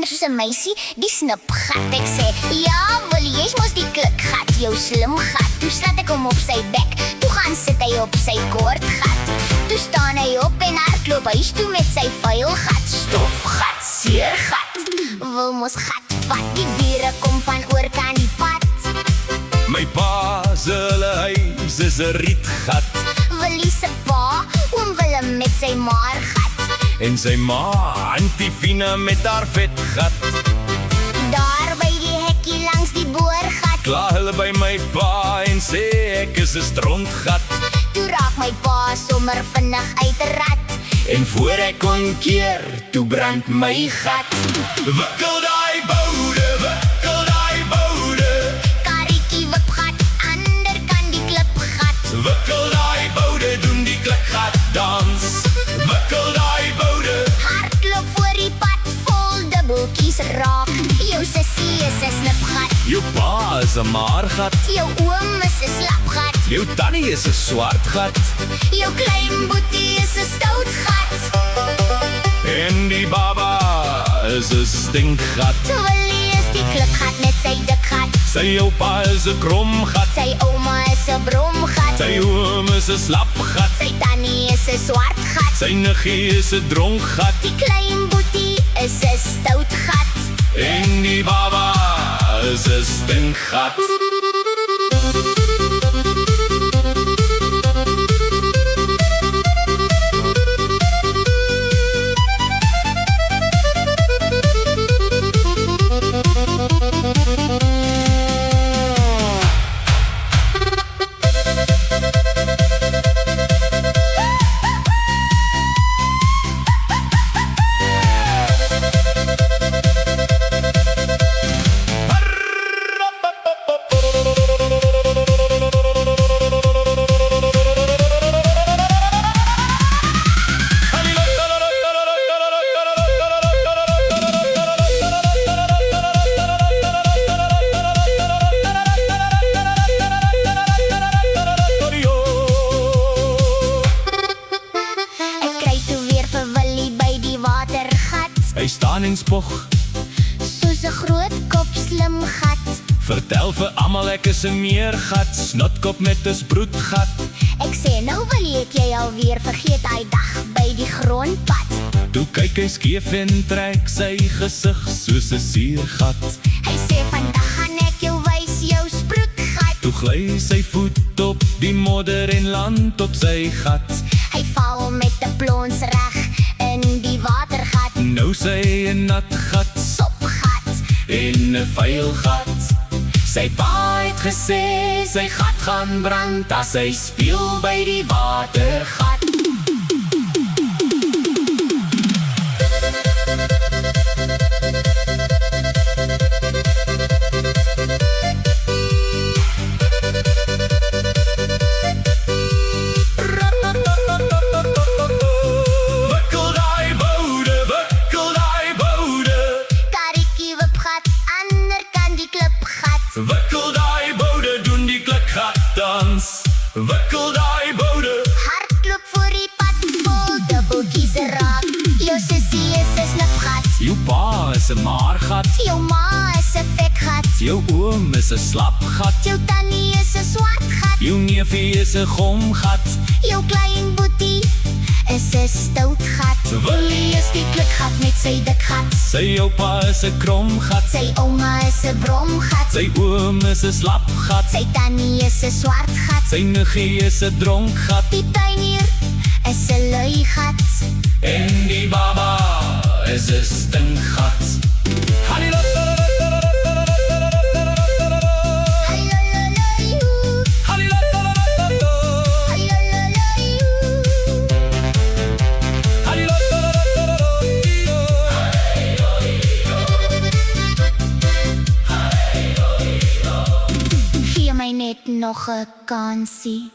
soos 'n meisie, die snipgat. Ek sê, ja, wil jy's mos die klikgat, jou slim gat. Toe slat ek hom op sy bek, toe gaan sit hy op sy kort gat. Toe staan hy op en hardloop huis toe met sy vuil gat. Stofgat, seer gat, wil mos gat vat. Die bure kom van oorkant die pad. My pa se hulle huis is 'n rietgat, Willie se pa, oom Willem met sy maargat. en sy ma, Antifina met haar vetgat. Daar by die hekkie langs die boorgat, Kla hulle by my pa en sê ek is 'n strontgat. toe raak my pa sommer vinnig uit 'n rat. En voor ek kon keer, toe brand my gat. Wikkel daai boude, wikkel daai boude, Karretjie wip gat, ander kan die klipgat. wikkel daai boude, doen die klikgat dans. Wikkel daai boude, Hardloop voor die pad, vol dubbeltjies raak. Jou sussie is 'n snipgat, jou pa is 'n maargat, jou oom is 'n slapgat, jou tannie is 'n swart gat, jou klein boetie is 'n stout gat. en die baba is 'n stinkgat. Willie is die klipgat met sy dik gat, Sy oupa is 'n kromgat, sy ouma is 'n bromgat, sy oom is 'n slapgat, sy tannie is 'n swart gat, sy niggie is 'n dronkgat, die klein boetie is 'n stout gat. en die baba is 'n stinkgat. Hy staan en spog, Soos 'n groot kop slim gat, vertel vir almal ek is 'n meergat, snotkop met 'n sproetgat. ek sê nou wil ek jy alweer vergeet daai dag by die grondpad. Toe kyk hy skeef en trek sy gesig soos 'n suurgat. Hy sê vandag gaan ek jou wys jou sproetgat. Toe gly sy voet op die modder en land op sy gat. Hy val met 'n plons reg in die watergat, Nou sy 'n nat gat sopgat. en 'n vuil gat. Sy pa het gesê sy gat gaan brand as hy speel by die watergat. Wikkel daai boude, wikkel daai boude, Karretjie wip gat, ander kan die klipgat. wikkel daai boude, doen die klikgat dans. Wikkel daai boude, Hardloop voor die pad, vol dubbeltjies raak. Jou sussie is 'n snipgat, jou pa is 'n maargat, jou ma is 'n vetgat, jou oom is 'n slapgat, jou tannie is 'n swart gat, jou neefie is 'n gomgat, jou klein boetie is 'n stout gat. Willie is die klikgat met sy dik gat, sy oupa is 'n kromgat, sy ouma is 'n bromgat, sy oom is 'n slapgat, sy tannie is 'n swart gat, sy niggie is 'n dronkgat, die tuinier is 'n lui gat. en die baba is 'n stinkgat. Gee my net nog 'n kansie.